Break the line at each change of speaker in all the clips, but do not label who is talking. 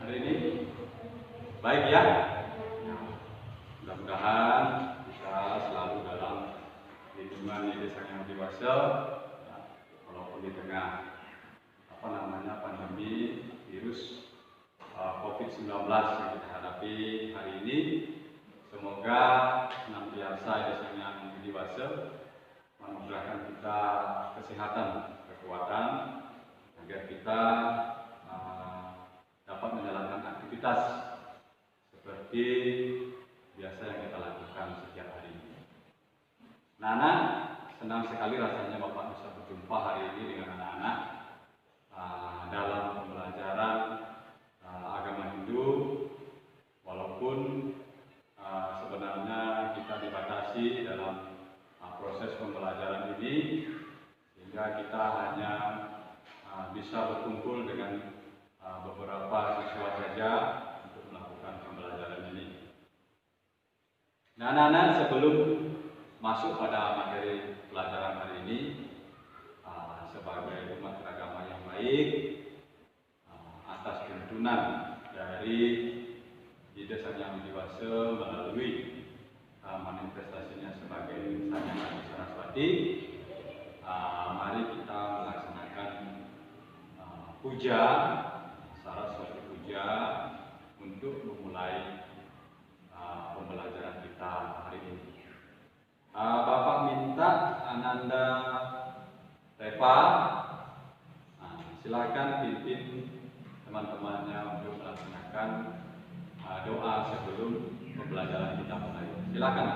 hari ini? Baik ya? Mudah-mudahan bisa selalu dalam lingkungan desa yang dewasa, ya, walaupun di tengah pandemi virus COVID-19 yang kita hadapi hari ini. Semoga senantiasa desa yang dewasa menganugerahkan kita kesehatan, kekuatan, agar kita dapat menjalankan aktivitas seperti biasa yang kita lakukan setiap hari ini. Anak-anak, senang sekali rasanya Bapak bisa berjumpa hari ini dengan anak-anak dalam pembelajaran agama Hindu, walaupun sebenarnya kita dibatasi dalam proses pembelajaran ini, sehingga kita hanya bisa berkumpul dengan beberapa siswa saja untuk melakukan pembelajaran ini. Nah, anak-anak, sebelum masuk pada materi pelajaran hari ini, sebagai umat beragama yang baik, atas tuntunan dari Desa Yang Dewasa melalui manifestasinya sebagai Sanya Adi Saraswati, mari kita melaksanakan puja, Saraswati puja, untuk memulai pembelajaran kita hari ini. Bapak minta Ananda Reva, silakan pimpin teman-temannya untuk melaksanakan doa sebelum pembelajaran kita mulai. Silakan.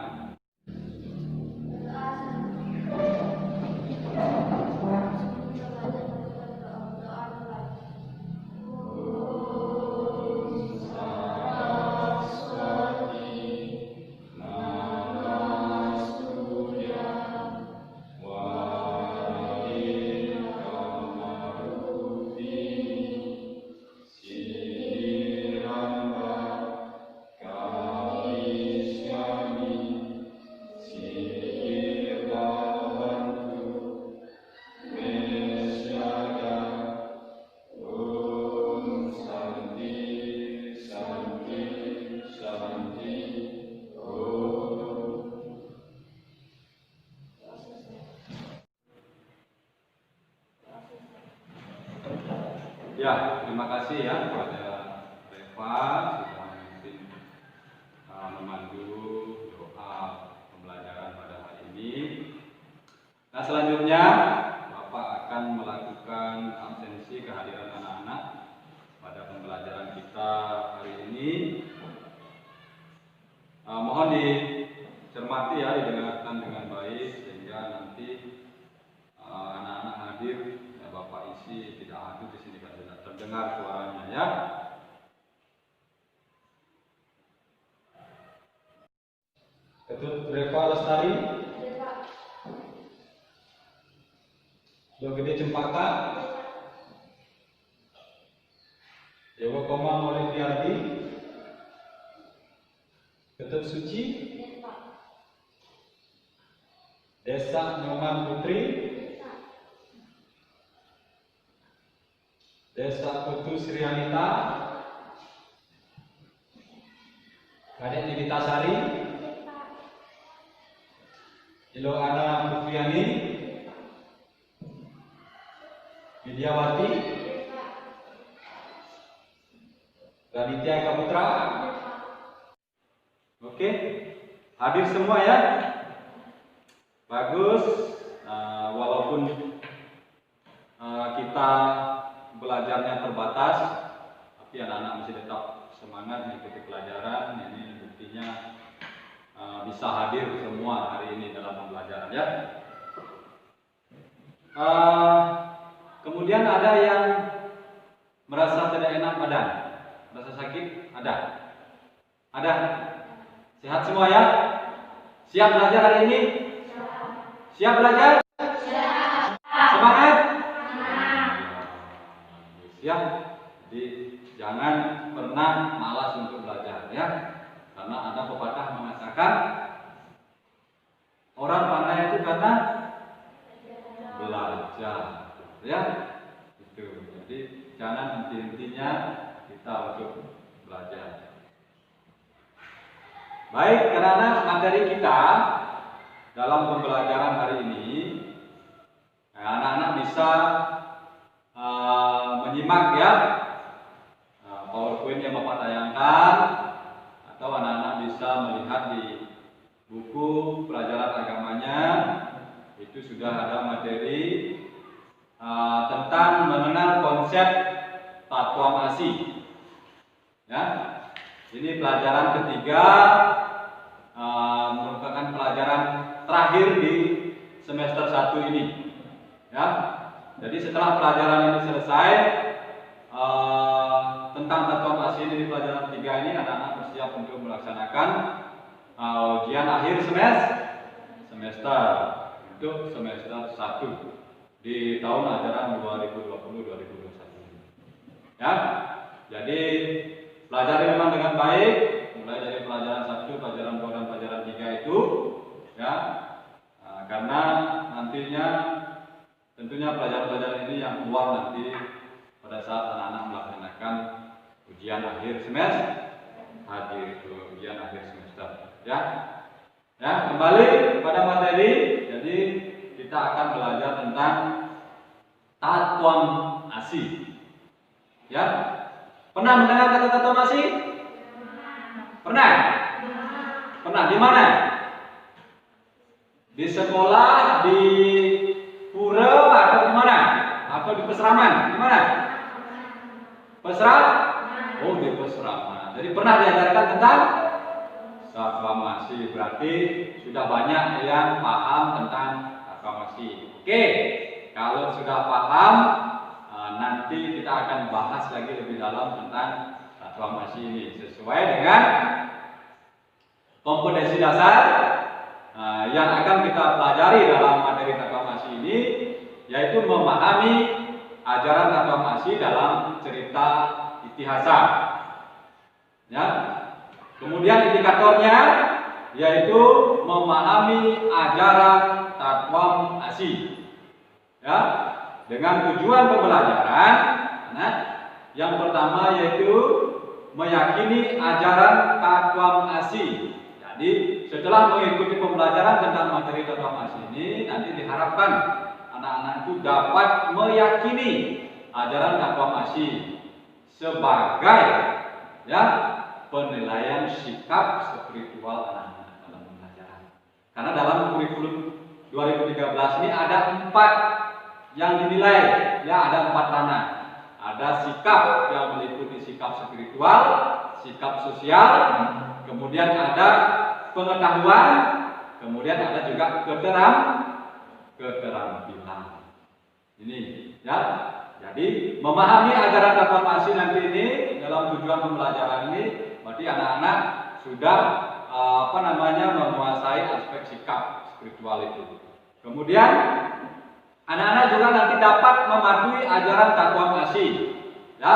Ya, terima kasih ya kepada Reva sudah memimpin memandu doa pembelajaran pada hari ini. Nah, selanjutnya Bapak akan melakukan absensi kehadiran anak-anak pada pembelajaran kita hari ini. Mohon dicermati ya, didengarkan dengan baik sehingga nanti anak-anak hadir, ya Bapak isi tidak hadir di sini kan tidak terdengar suaranya ya. Ketut Reva Lestari, Gede Cempaka, Dewa Koma Maulidiardi, Ketut Suci, Desa Nyoman Putri, Desa Putu Srianita, Kadek Nidita Sari, Iloana Putriani, Widyawati, Raditya Kaputra. Oke, hadir semua ya. Bagus. Walaupun kita belajarnya terbatas, tapi anak-anak masih tetap semangat mengikuti pelajaran. Ini buktinya bisa hadir semua hari ini dalam pembelajaran ya. Kemudian ada yang merasa tidak enak badan, merasa sakit, ada. Sehat semua ya? Siap belajar hari ini? Siap belajar? Semangat? Ya, jadi jangan pernah malas untuk belajar ya, karena ada pepatah mengatakan orang pandai itu karena belajar, ya, itu. Jadi jangan henti-hentinya kita kita untuk belajar. Baik, anak-anak, materi kita dalam pembelajaran hari ini, anak-anak bisa menyimak ya PowerPoint yang Bapak tayangkan, atau anak-anak bisa melihat di buku pelajaran agamanya. Itu sudah ada materi tentang mengenal konsep Tatwa Masih. Ya, ini pelajaran ketiga, merupakan pelajaran terakhir di semester 1 ini. Ya, jadi setelah pelajaran ini selesai tentang Tatwa Masih ini di pelajaran 3 ini, anak-anak bersiap untuk melaksanakan ujian akhir semester untuk semester 1 di tahun ajaran 2020-2021. Ya, jadi pelajari memang dengan baik, mulai dari pelajaran 1, pelajaran 2, dan pelajaran 3 itu, ya, karena nantinya tentunya pelajaran-pelajaran ini yang keluar nanti pada saat anak-anak melaksanakan ujian akhir semester, ya. Ya, kembali pada materi. Jadi kita akan belajar tentang Tatwa Masih. Ya, pernah mendengar kata Tatwa Masih? Pernah? Pernah di mana? Di sekolah, di pura, atau di mana? Atau di peseraman? Di mana? Oh, di peseraman. Jadi pernah diajarkan tentang Tatwa Masih. Berarti sudah banyak yang paham tentang Tatwa Masih. Oke, kalau sudah paham, nanti kita akan bahas lagi lebih dalam tentang Tatwa Masih ini sesuai dengan kompetensi dasar yang akan kita pelajari dalam materi Tatwa Masih ini, yaitu memahami ajaran Tatwa Masih dalam cerita itihasa. Ya. Kemudian indikatornya yaitu memahami ajaran Tatwa Masih. Ya, dengan tujuan pembelajaran, nah, yang pertama yaitu meyakini ajaran Tatwa Masih. Jadi setelah mengikuti pembelajaran tentang materi Tatwa Masih ini, nanti diharapkan anak-anak itu dapat meyakini ajaran Tatwa Masih sebagai, ya, penilaian sikap spiritual anak-anak dalam pembelajaran. Karena dalam kurikulum 2013 ini ada 4 yang dinilai, ya, ada 4 ranah. Ada sikap yang meliputi sikap spiritual, sikap sosial, kemudian ada pengetahuan, kemudian ada juga keterampilan. Ini, ya. Jadi memahami ajaran Tatwa Masih nanti ini dalam tujuan pembelajaran ini, berarti anak-anak sudah menguasai aspek sikap spiritual itu. Kemudian anak-anak juga nanti dapat mematuhi ajaran Tatwa Masih. Ya,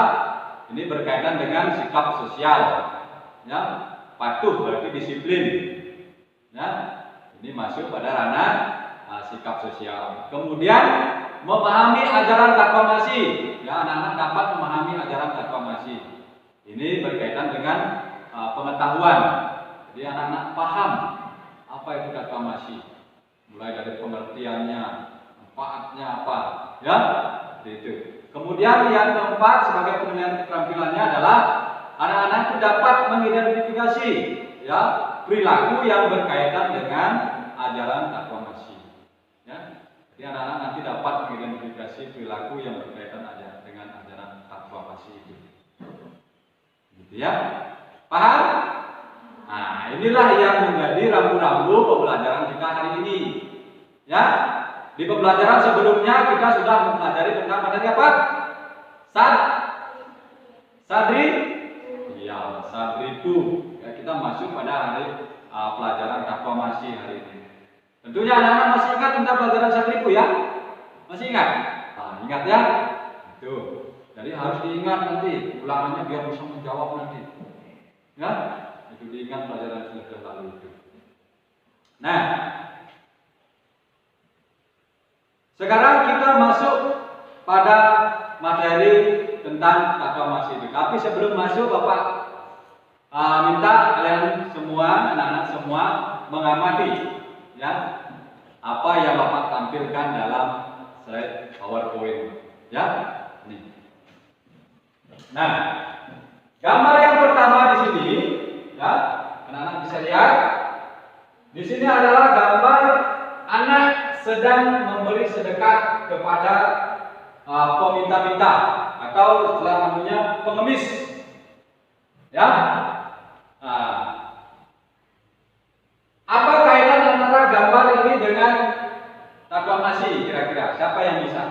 ini berkaitan dengan sikap sosial. Ya, patuh berarti disiplin. Ya, ini masuk pada ranah sikap sosial. Kemudian memahami ajaran Tatwa Masih. Ya, anak-anak dapat memahami ajaran Tatwa Masih. Ini berkaitan dengan pengetahuan. Jadi anak-anak paham apa itu Tatwa Masih. Mulai dari pengertiannya, manfaatnya apa, ya, itu. Kemudian yang keempat sebagai penilaian keterampilannya adalah anak-anak itu dapat mengidentifikasi, ya, perilaku yang berkaitan dengan ajaran Tatwa Masih. Ya. Jadi anak-anak nanti dapat mengidentifikasi perilaku yang berkaitan dengan ajaran Tatwa Masih itu. Gitu ya. Paham? Nah, inilah yang menjadi rambu-rambu pembelajaran kita hari ini. Ya. Di pembelajaran sebelumnya kita sudah mempelajari tentang materi apa? Sadri? Iya, Sadripu. Ya, kita masuk pada hari pelajaran Tatwa Masih hari ini. Tentunya anak-anak masih ingat tentang pelajaran Sadripu ya? Masih ingat? Nah, ingat ya? Itu. Jadi harus diingat nanti, ulangannya biar bisa menjawab nanti. Ya? Itu diingat pelajaran semester lalu itu. Nah, sekarang kita masuk pada materi tentang aklamasi itu. Tapi sebelum masuk, Bapak minta kalian semua, anak-anak semua mengamati ya apa yang Bapak tampilkan dalam slide PowerPoint ya. Nih. Nah, gambar yang pertama di sini ya, anak-anak bisa lihat. Di sini adalah gambar anak sedang memberi sedekah kepada peminta-minta atau istilah namanya pengemis. Ya. Nah, apa kaitan antara gambar ini dengan aklamasi kira-kira? Siapa yang bisa?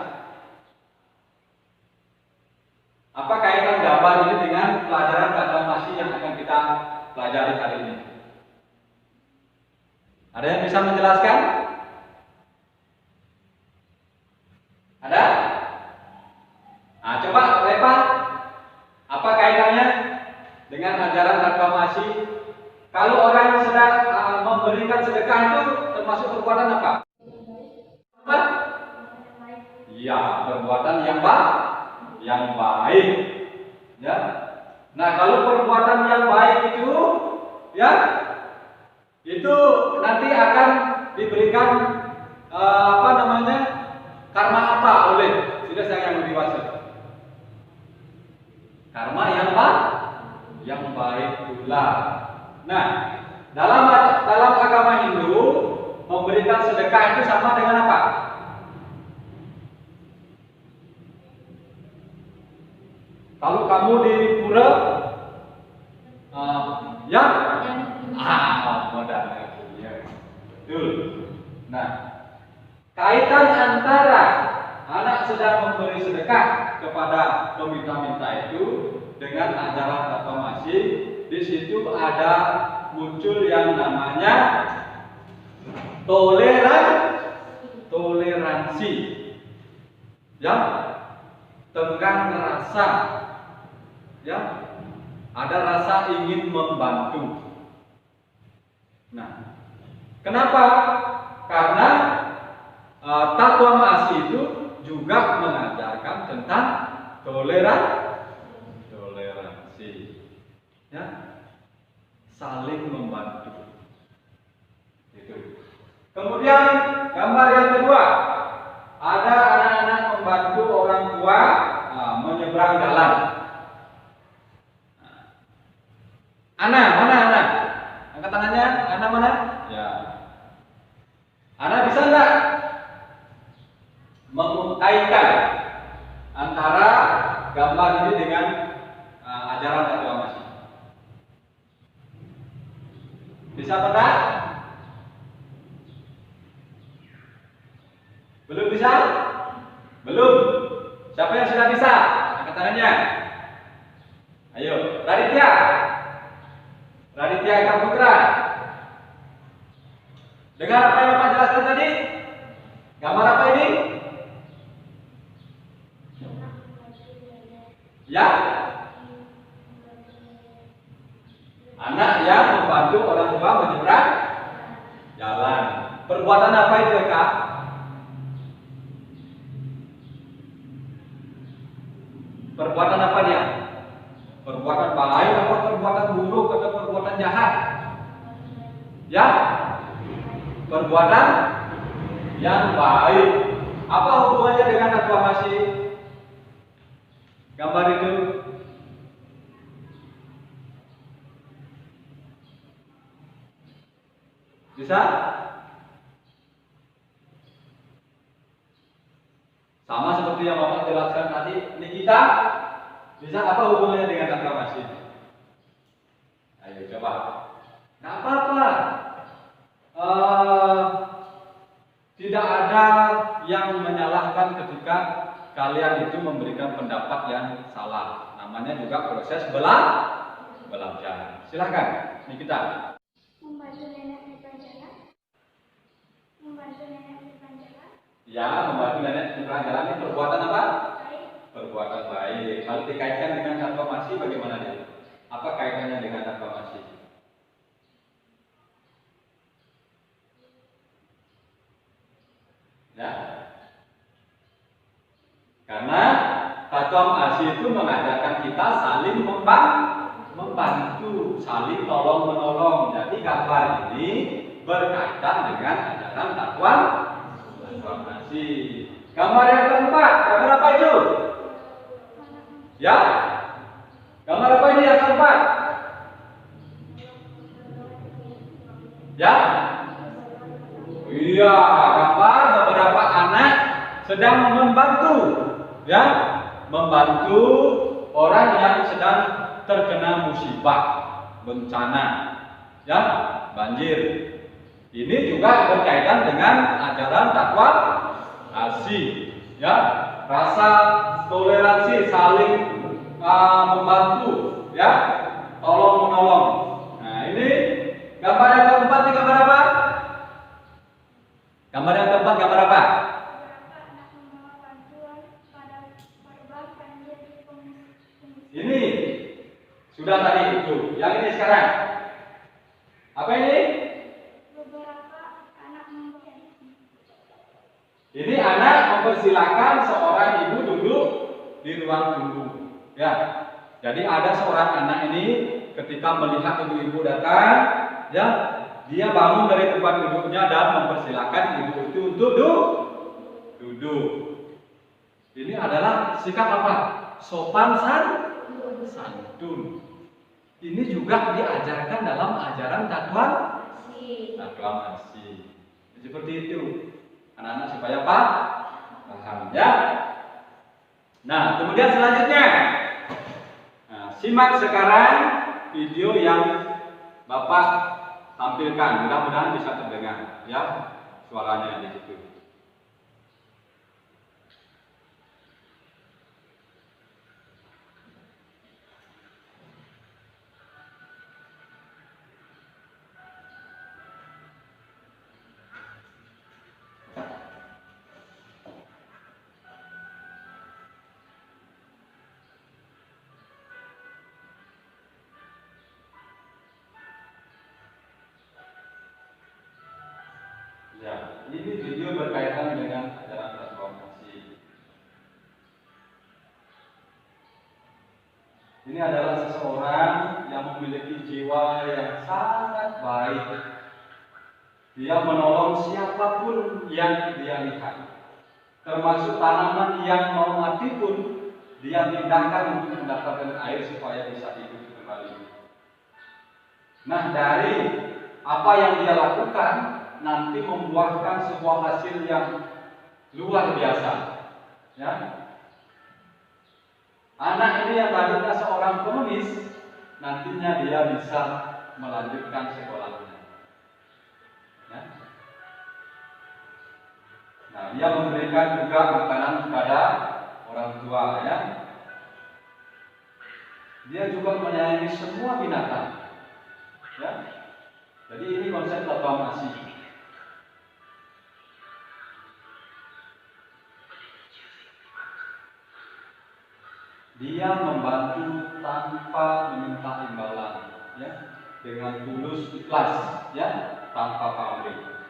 Apa kaitan gambar ini dengan pelajaran aklamasi yang akan kita pelajari hari ini? Ada yang bisa menjelaskan? Ada? Nah, coba Lepa, apa kaitannya dengan ajaran aklamasi? Kalau orang sedang memberikan sedekah itu termasuk perbuatan apa? Apa? Ya, perbuatan yang baik. Ya. Nah, kalau perbuatan yang baik itu, ya, itu nanti akan diberikan karma apa oleh sudah saya yang lebih dewasa. Karma yang baik pula. Nah, dalam agama Hindu memberikan sedekah itu sama dengan apa? Kalau kamu di pura, ya, modal, ya, betul. Nah, kaitan antara anak sedang memberi sedekah kepada peminta-minta itu dengan ajaran aklamasi, di situ ada muncul yang namanya toleransi, ya, tenggang rasa, ya, ada rasa ingin membantu. Nah, kenapa? Karena takwa ma'asi itu juga mengajarkan tentang toleransi, ya, saling membantu. Itu. Kemudian gambar yang kedua, ada anak-anak membantu orang tua menyeberang jalan. Ana, mana Ana? Angkat tangannya, Ana mana? Ya. Ana bisa nggak mengkaitkan antara gambar ini dengan ajaran aklamasi? Bisa atau enggak? Belum bisa? Belum. Siapa yang sudah bisa? Angkat tangannya. Ayo, Raditya Eka Putra. Dengar apa yang Bapak jelaskan tadi? Gambar apa ini? Ya, anak yang membantu orang tua menyeberang jalan. Perbuatan apa itu, Kak? Perbuatan apa dia? Perbuatan baik atau perbuatan buruk atau perbuatan jahat? Ya, perbuatan yang baik. Apa hubungannya dengan aklamasi? Gambar itu bisa? Sama seperti yang Bapak jelaskan tadi. Nikita, bisa apa hubungannya dengan aklamasi? Ayo coba. Nggak apa-apa. Tidak ada yang menyalahkan ketika kalian itu memberikan pendapat yang salah. Namanya juga proses belajar. Silakan, Nikita.
Membantu nenek menyeberang jalan. Membantu nenek menyeberang jalan.
Ya, membantu nenek menyeberang jalan ini perbuatan apa?
Baik.
Perbuatan baik. Kalau dikaitkan dengan aklamasi bagaimana dia? Apa kaitannya dengan aklamasi? Ya. Karena fatwa ASI itu kita saling membantu, saling tolong menolong. Jadi gambar ini berkaitan dengan ajaran takwa kasih. Gambar yang keempat, gambar apa itu? Ya, gambar apa ini yang keempat? Ya, iya, gambar beberapa anak sedang membantu, ya, membantu orang yang sedang terkena musibah, bencana, ya, banjir. Ini juga berkaitan dengan ajaran takwa kasih, ya, rasa toleransi, saling membantu, ya, tolong menolong. Nah, ini gambar yang keempat ini gambar apa? Gambar yang keempat gambar apa? Ini sudah tadi itu. Yang ini sekarang apa ini? Ini anak mempersilahkan seorang ibu duduk di ruang tunggu. Ya, jadi ada seorang anak ini ketika melihat ibu-ibu datang, ya, dia bangun dari tempat duduknya dan mempersilahkan ibu itu untuk duduk. Ini adalah sikap apa? Sopan santun. Ini juga diajarkan dalam ajaran takwa kasih. Seperti itu. Anak-anak supaya paham, ya. Nah, kemudian selanjutnya, simak sekarang video yang Bapak tampilkan. Mudah-mudahan bisa terdengar, ya, suaranya di situ. Ya, ini video berkaitan dengan ajaran transformasi. Ini adalah seseorang yang memiliki jiwa yang sangat baik. Dia menolong siapapun yang dia lihat, termasuk tanaman yang mau mati pun dia pindahkan untuk mendapatkan air supaya bisa hidup kembali. Nah, dari apa yang dia lakukan nanti membuahkan sebuah hasil yang luar biasa, ya. Anak ini yang tadinya seorang pengemis, nantinya dia bisa melanjutkan sekolahnya, ya. Nah, dia memberikan juga makanan kepada orang tua, ya. Dia juga menyayangi semua binatang, ya. Jadi ini konsep takwa kasih. Dia membantu tanpa meminta imbalan, ya, dengan tulus ikhlas, ya, tanpa pamrih.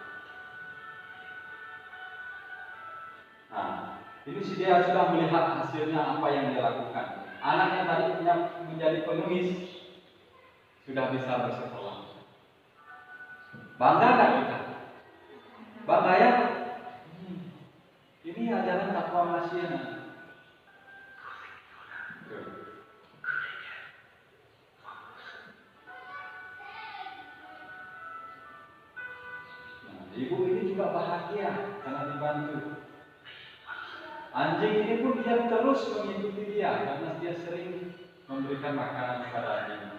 Nah, ini dia sudah melihat hasilnya apa yang dia lakukan. Anak yang tadinya menjadi pengemis sudah bisa bersekolah. Bangga nggak kita? Bangga, ya? Ini ajaran takwa kasih. Ibu ini juga bahagia karena dibantu. Anjing ini pun dia terus mengikuti dia karena dia sering memberikan makanan kepada anjing.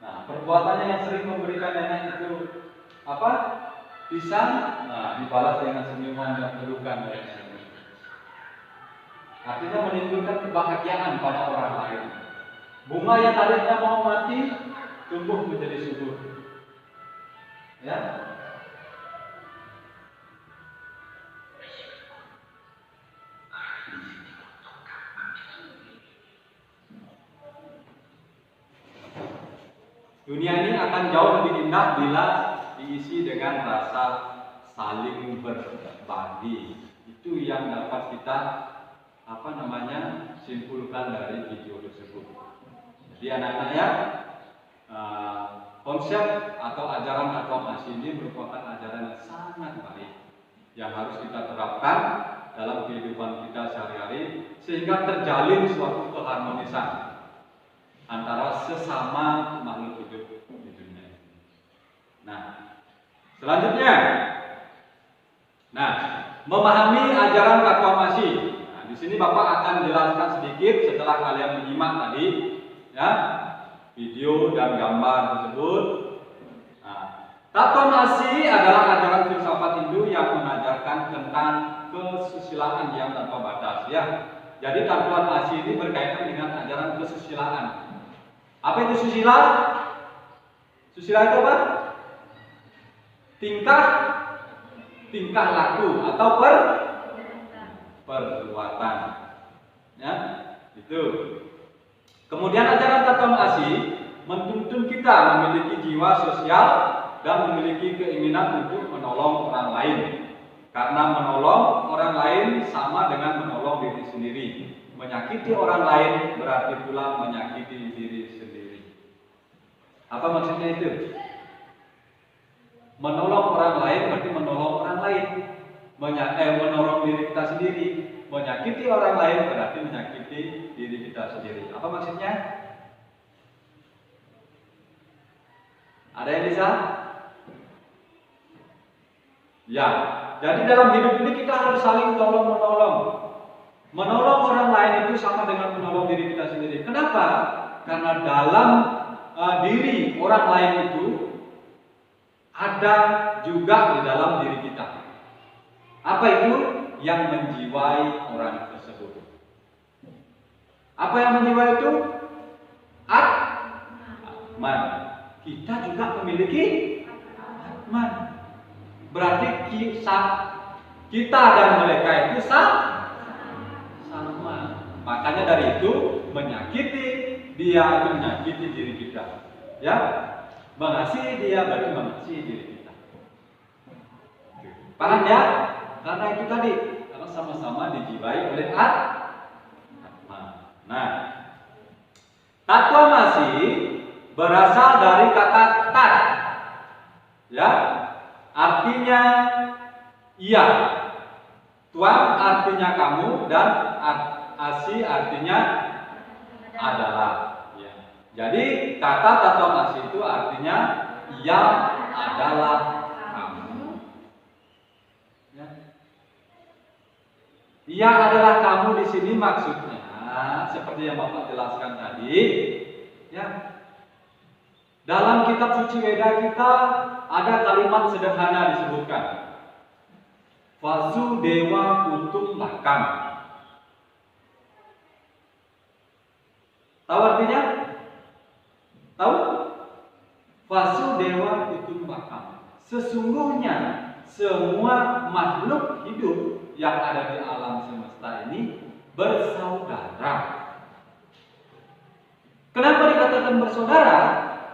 Nah, perbuatannya yang sering memberikan nenek itu apa? Pisang. Nah, dibalas dengan senyuman dan pelukan dari nenek. Artinya menimbulkan kebahagiaan pada orang lain. Bunga yang tadinya mau mati tumbuh menjadi subur, ya. Dunia ini akan jauh lebih indah bila diisi dengan rasa saling berbagi. Itu Itu yang dapat kita simpulkan dari video tersebut. Jadi anak-anak ya, konsep atau ajaran aklamasi ini merupakan ajaran yang sangat baik yang harus kita terapkan dalam kehidupan kita sehari-hari sehingga terjalin suatu keharmonisan antara sesama makhluk hidup di dunia ini. Nah, selanjutnya, memahami ajaran aklamasi. Nah, di sini Bapak akan jelaskan sedikit setelah kalian menyimak tadi, ya, video dan gambar tersebut. Taktomasi adalah ajaran filsafat Hindu yang mengajarkan tentang kesusilaan yang tanpa batas, ya. Jadi taktomasi ini berkaitan dengan ajaran kesusilaan. Apa itu susila? Susila itu apa? Tingkah laku atau perbuatan, ya, itu. Kemudian ajaran taktomasi menuntun kita memiliki jiwa sosial dan memiliki keinginan untuk menolong orang lain. Karena menolong orang lain sama dengan menolong diri sendiri. Menyakiti orang lain berarti pula menyakiti diri sendiri. Apa maksudnya itu? Menolong orang lain berarti menolong orang lain. Menolong diri kita sendiri. Menyakiti orang lain berarti menyakiti diri kita sendiri. Apa maksudnya? Ada yang bisa? Ya, jadi dalam hidup ini kita harus saling tolong-menolong. Menolong orang lain itu sama dengan menolong diri kita sendiri. Kenapa? Karena dalam diri orang lain itu ada juga di dalam diri kita. Apa itu? Yang menjiwai orang tersebut. Apa yang menjiwai itu? Atman. Kita juga memiliki atman. Berarti kita dan mereka itu sama. Makanya dari itu menyakiti dia itu menyakiti diri kita. Ya, mengasihi dia berarti mengasihi diri kita. Paham ya? Karena itu tadi, karena sama-sama dijiwai oleh atman. Nah, taktomasi berasal dari kata tat, ya, artinya iya, tuan artinya kamu, dan asi artinya adalah. Ya. Jadi kata taktomasi itu artinya iya adalah kamu. Ya. Iya adalah kamu di sini maksudnya seperti yang Bapak jelaskan tadi, ya. Dalam kitab suci Weda kita ada kalimat sederhana disebutkan. Vasudewa Kutumbakam. Tahu artinya? Tahu? Vasudewa Kutumbakam. Sesungguhnya semua makhluk hidup yang ada di alam semesta ini bersaudara. Kenapa dikatakan bersaudara?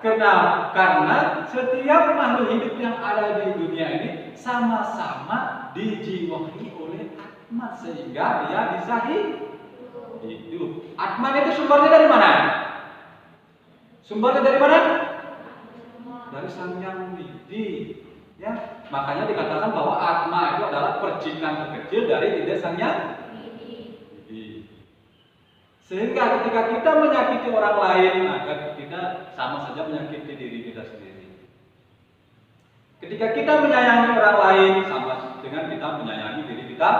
Karena setiap makhluk hidup yang ada di dunia ini sama-sama dijiwai oleh atman sehingga dia bisa hidup. Atman itu sumbernya dari mana? Sumbernya dari mana? Dari Sang Yang Widi. Ya, makanya dikatakan bahwa atma itu adalah percikan terkecil dari ide Sang Yang Widi. Sehingga ketika kita menyakiti orang lain, maka kita sama saja menyakiti diri kita sendiri. Ketika kita menyayangi orang lain, sama dengan kita menyayangi diri kita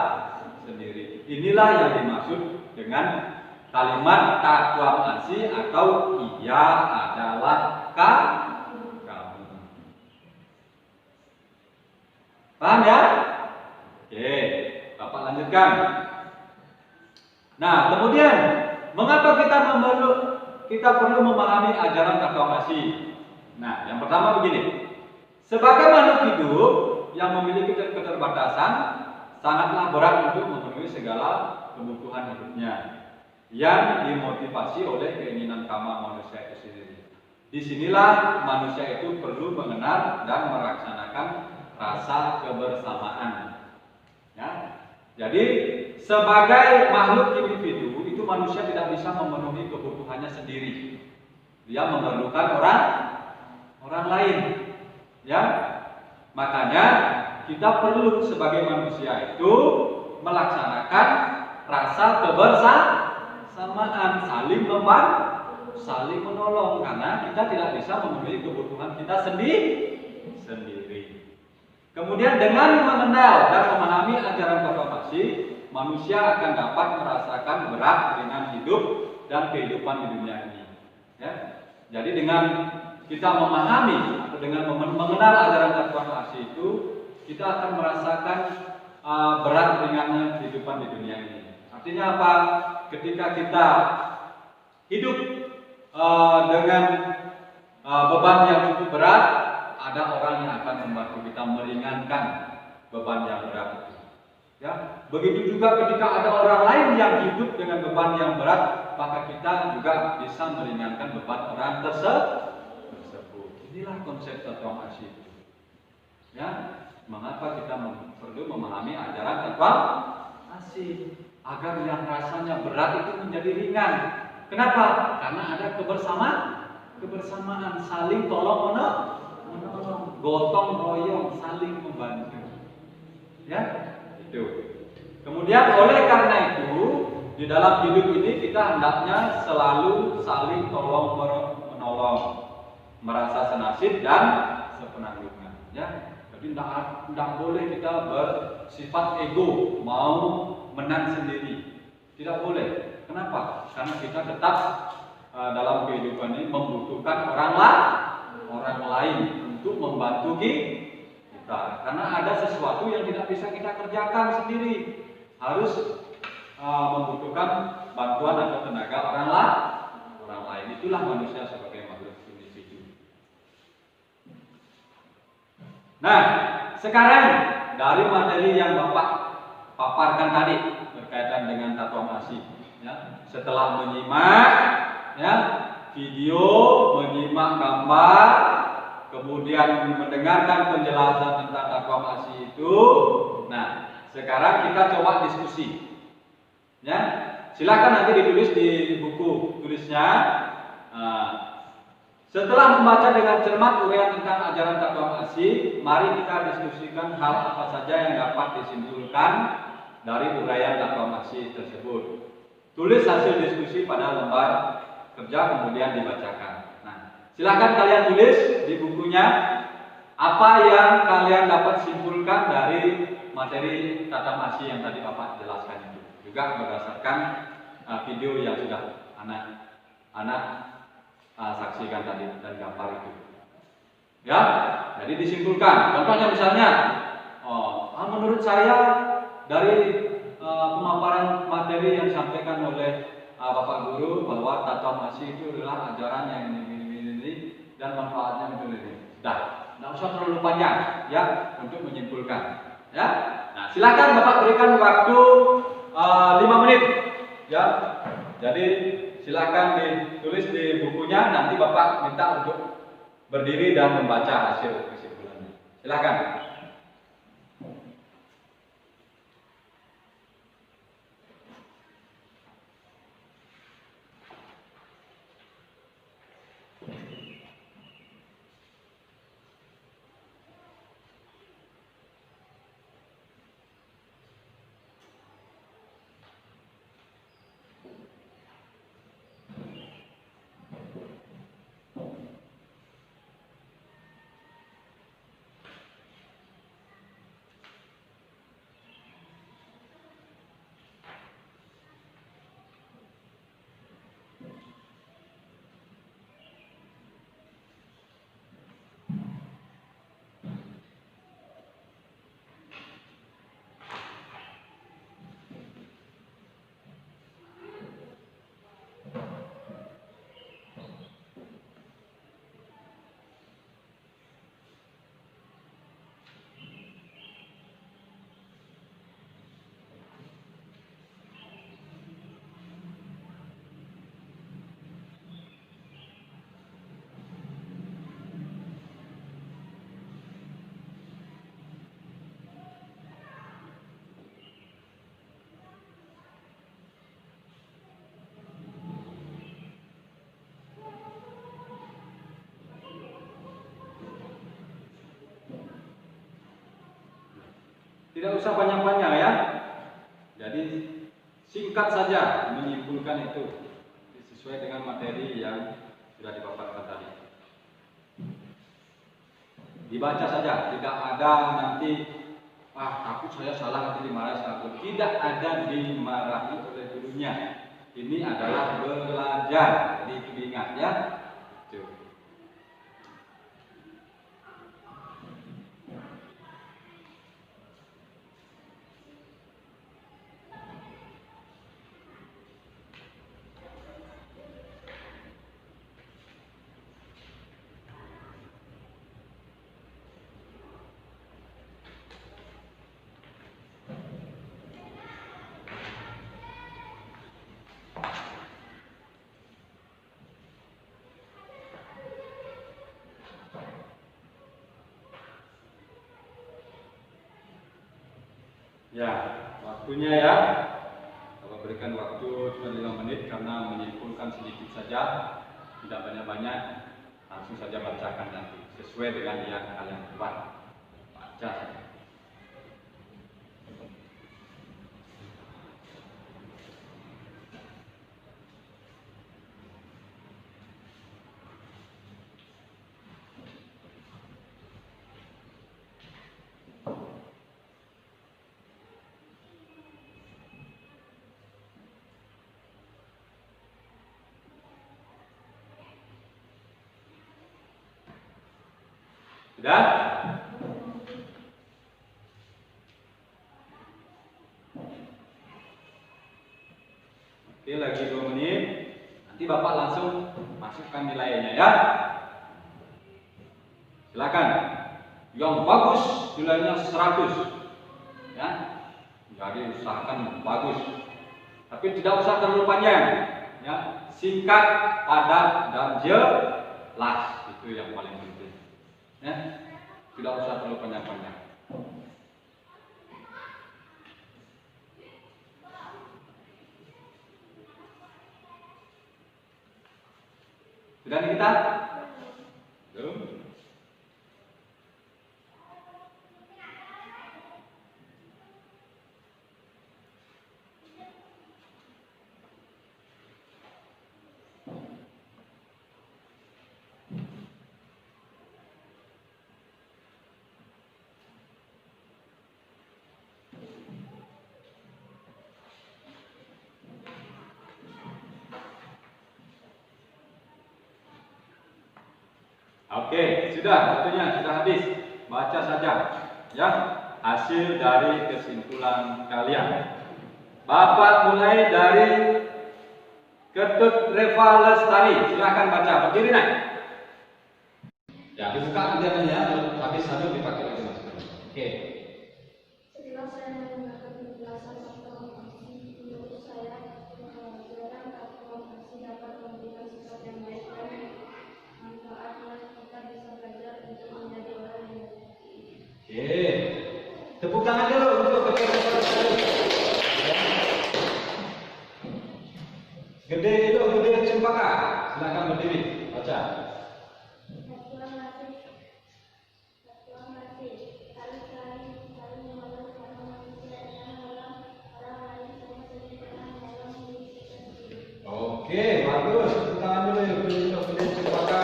sendiri. Inilah yang dimaksud dengan kalimat taktomasi atau ia adalah kamu. Paham ya? Oke, Bapak lanjutkan. Nah, kemudian mengapa kita perlu memahami ajaran taktomasi? Nah, yang pertama begini. Sebagai makhluk hidup yang memiliki keterbatasan, sangatlah berat untuk memenuhi segala kebutuhan hidupnya yang dimotivasi oleh keinginan kama manusia itu sendiri. Disinilah manusia itu perlu mengenal dan merasakan rasa kebersamaan. Ya. Jadi sebagai makhluk individu itu manusia tidak bisa memenuhi kebutuhannya sendiri. Dia memerlukan orang lain. Ya. Makanya kita perlu sebagai manusia itu melaksanakan rasa kebersamaan, saling membantu, saling menolong, karena kita tidak bisa memenuhi kebutuhan kita sendiri. Kemudian dengan mengenal dan memahami ajaran reformasi, manusia akan dapat merasakan berat ringan hidup dan kehidupan di dunia ini. Ya. Jadi dengan kita memahami atau dengan mengenal ajaran reformasi itu, kita akan merasakan berat ringannya kehidupan di dunia ini. Artinya apa? Ketika kita hidup dengan beban yang cukup berat, ada orang yang akan membantu kita meringankan beban yang berat itu. Ya, begitu juga ketika ada orang lain yang hidup dengan beban yang berat, maka kita juga bisa meringankan beban orang tersebut. Inilah konsep reformasi itu. Ya, mengapa kita perlu memahami ajaran reformasi agar yang rasanya berat itu menjadi ringan. Kenapa? Karena ada kebersamaan, saling tolong menolong, gotong royong, saling membantu. Ya, itu. Kemudian oleh karena itu, di dalam hidup ini kita hendaknya selalu saling tolong menolong, merasa senasib dan sepenanggungan. Ya, jadi tidak boleh kita bersifat ego, mau menang sendiri. Tidak boleh. Kenapa? Karena kita tetap dalam kehidupan ini membutuhkan orang lain untuk membantu kita. Karena ada sesuatu yang tidak bisa kita kerjakan sendiri, harus membutuhkan bantuan atau tenaga orang lain. Itulah manusia sebagai makhluk individu. Nah, sekarang dari materi yang Bapak paparkan tadi berkaitan dengan reformasi, ya, setelah menyimak video, menyimak gambar, kemudian mendengarkan penjelasan tentang reformasi itu. Nah, sekarang kita coba diskusi. Ya, silakan nanti ditulis di buku tulisnya. Setelah membaca dengan cermat uraian tentang ajaran reformasi, mari kita diskusikan hal apa saja yang dapat disimpulkan dari uraian reformasi tersebut. Tulis hasil diskusi pada lembar kerja kemudian dibacakan. Nah, silakan kalian tulis di bukunya apa yang kalian dapat simpulkan dari materi reformasi yang tadi Bapak jelaskan itu. Juga berdasarkan video yang sudah anak saksikan tadi dan gambar itu. Ya, jadi disimpulkan. Contohnya misalnya, menurut saya dari pemaparan materi yang disampaikan oleh Bapak Guru bahwa reformasi itu adalah ajaran yang ini dan manfaatnya ini. Tidak usah terlalu panjang ya untuk menyimpulkan. Ya, nah silakan Bapak berikan waktu 5 menit. Ya, jadi silakan ditulis di bukunya. Nanti Bapak minta untuk berdiri dan membaca hasil kesimpulannya. Silakan. Tidak usah panjang-panjang ya. Jadi singkat saja menyimpulkan itu sesuai dengan materi yang sudah dipaparkan tadi. Dibaca saja, tidak ada nanti takut saya salah nanti dimarahi sama. Tidak ada dimarahi oleh gurunya. Ini adalah belajar, jadi itu diingat ya. Itu. Ya, waktunya ya. Kalau berikan waktu cuma 5 menit karena menyimpulkan sedikit saja, tidak banyak-banyak, langsung saja bacakan nanti sesuai dengan yang kalian buat. Baca saja. Sudah? Oke, lagi 2 menit. Nanti Bapak langsung masukkan nilainya ya. Silakan. Yang bagus nilainya 100. Ya. Jadi usahakan bagus. Tapi tidak usah terlalu panjang. Ya, singkat, padat dan jelas. Itu yang paling penting. Ya, tidak usah terlalu panjang-panjang. Sudah nih kita? Belum? Oke, sudah waktunya sudah habis. Baca saja ya hasil dari kesimpulan kalian. Bapak mulai dari Ketut Reva Lestari. Silakan baca. Berdiri naik. Ya, dibuka nanti ya. Habis satu dipakai lagi mas. Oke.
Setelah saya mendengarkan penjelasan informasi, menurut saya pembelajaran informasi dapat memberikan sikap yang baik dan manfaat yang kita bisa belajar untuk menjadi orang yang baik.
Oke. Tepuk tangan dulu untuk Ketut. Gede itu, gede cempaka. Silakan berdiri, baca. Oke, bagus. Tepuk tangan dulu ya, gede cempaka.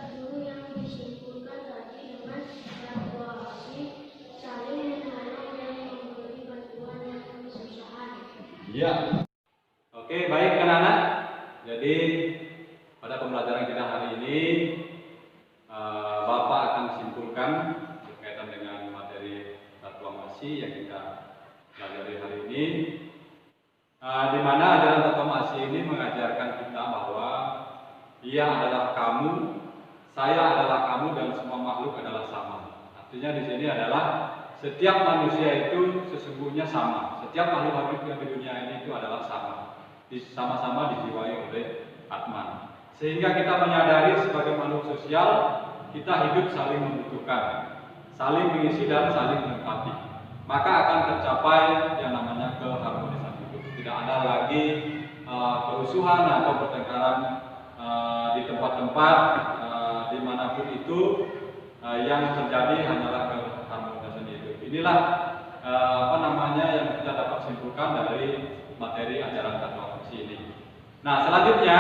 Guru yang disimpulkan tadi dengan evaluasi saling menolong dan memberi bantuan yang kesusahan.
Iya. Oke, baik anak-anak. Jadi pada pembelajaran kita hari ini Bapak akan simpulkan berkaitan dengan materi Tatuamasi yang kita pelajari hari ini. Di mana ajaran Tatuamasi ini mengajarkan kita bahwa dia adalah kamu, saya adalah kamu, dan semua makhluk adalah sama. Artinya di sini adalah setiap manusia itu sesungguhnya sama. Setiap makhluk-makhluk yang di dunia ini itu adalah sama. Sama-sama dijiwai oleh Atman. Sehingga kita menyadari sebagai makhluk sosial, kita hidup saling membutuhkan, saling mengisi dan saling melengkapi. Maka akan tercapai yang namanya keharmonisan hidup. Tidak ada lagi kerusuhan atau pertengkaran di tempat-tempat dimanapun itu. yang terjadi hanyalah keharmonisan itu. Inilah yang kita dapat simpulkan dari materi ajaran transformasi ini. Nah, selanjutnya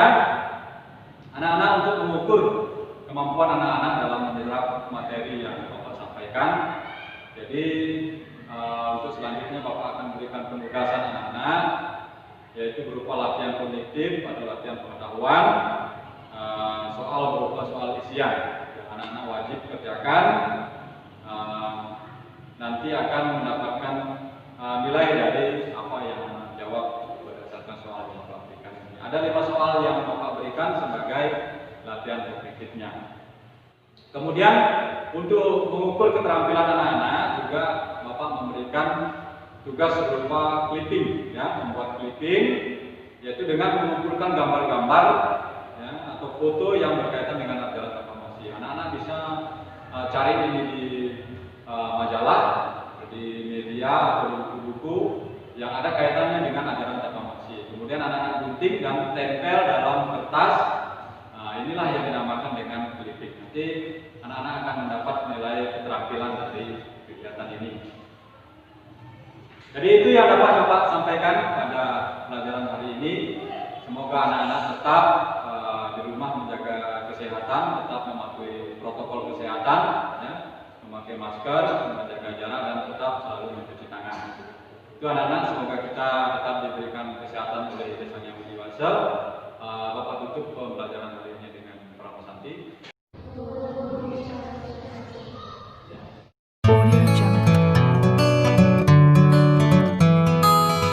anak-anak untuk mengukur kemampuan anak-anak dalam menyerap materi yang Bapak sampaikan. Jadi untuk selanjutnya Bapak akan memberikan penugasan anak-anak, yaitu berupa latihan kognitif atau latihan pengetahuan, berupa soal isian. Anak-anak wajib kerjakan, nanti akan mendapatkan nilai dari apa yang anak jawab berdasarkan soal yang Bapak berikan ini. Ada 5 soal yang Bapak berikan sebagai latihan kognitifnya. Kemudian untuk mengukur keterampilan anak-anak juga Bapak memberikan tugas berupa clipping, ya, membuat clipping, yaitu dengan mengumpulkan gambar-gambar, ya, atau foto yang berkaitan dengan ajaran transformasi. Anak-anak bisa cari ini di majalah, di media atau buku-buku yang ada kaitannya dengan ajaran transformasi. Kemudian anak-anak gunting dan tempel dalam kertas. Inilah yang dinamakan dengan clipping. Nanti anak-anak akan mendapat nilai keterampilan dari kegiatan ini. Jadi itu yang dapat Bapak sampaikan pada pelajaran hari ini. Semoga anak-anak tetap di rumah menjaga kesehatan, tetap mematuhi protokol kesehatan, ya, memakai masker, menjaga jarak, dan tetap selalu mencuci tangan. Itu anak-anak, semoga kita tetap diberikan kesehatan oleh Sang Yang Widi Wasa. Bapak tutup